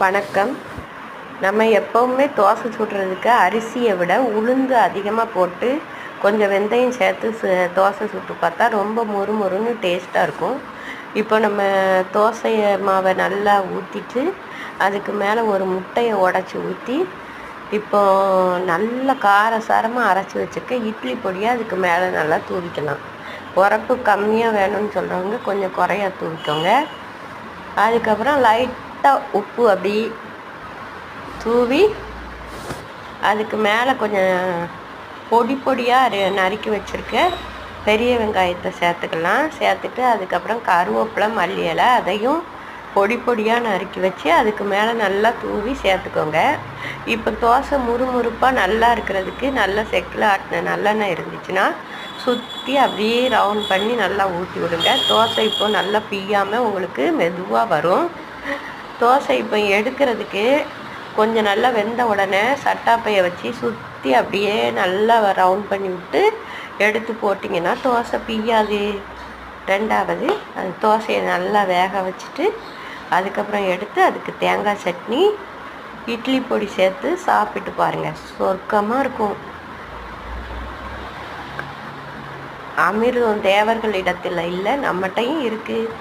வணக்கம். நம்ம எப்போவுமே தோசை சுடுறதுக்கு அரிசியை விட உளுந்து அதிகமாக போட்டு கொஞ்சம் வெந்தயம் சேர்த்து தோசை சுட்டு பார்த்தா ரொம்ப மொறுமொறுன்னு டேஸ்ட்டாக இருக்கும். இப்போ நம்ம தோசை மாவை நல்லா ஊற்றிட்டு அதுக்கு மேலே ஒரு முட்டையை உடச்சி ஊற்றி இப்போ நல்லா காரசாரமாக அரைச்சி வச்சுருக்க இட்லி பொடியை அதுக்கு மேலே நல்லா தூவிக்கலாம். உரப்பு கம்மியாக வேணும்னு சொல்கிறவங்க கொஞ்சம் குறையா தூவிக்கோங்க. அதுக்கப்புறம் லைட்டாக உப்பு அப்படி தூவி அதுக்கு மேலே கொஞ்சம் பொடி பொடியாக நறுக்கி வச்சுருக்க பெரிய வெங்காயத்தை சேர்த்துட்டு அதுக்கப்புறம் கருவேப்பிலை மல்லி இலை அதையும் பொடி பொடியாக நறுக்கி வச்சு அதுக்கு மேலே நல்லா தூவி சேர்த்துக்கோங்க. இப்போ தோசை முறுமுறுப்பாக நல்லா இருக்கிறதுக்கு நல்ல செக்கில் ஆட்டின நல்லெண்ணெய் இருந்துச்சுன்னா சுற்றி அப்படியே ரவுண்ட் பண்ணி நல்லா ஊற்றி விடுங்க. தோசை இப்போ நல்லா பிய்யாமல் உங்களுக்கு மெதுவாக வரும். தோசை இப்போ எடுக்கிறதுக்கு கொஞ்சம் நல்லா வெந்த உடனே சட்டாப்பையை வச்சு சுற்றி அப்படியே நல்லா ரவுண்ட் பண்ணி விட்டு எடுத்து போட்டிங்கன்னா தோசை பிய்யாது. ரெண்டாவது அது தோசையை நல்லா வேக வச்சுட்டு அதுக்கப்புறம் எடுத்து அதுக்கு தேங்காய் சட்னி இட்லி பொடி சேர்த்து சாப்பிட்டு பாருங்கள், சொர்க்கமாக இருக்கும். அமிர்தம் தேவர்களிடத்தில் இல்லை, நம்மகிட்டையும் இருக்குது.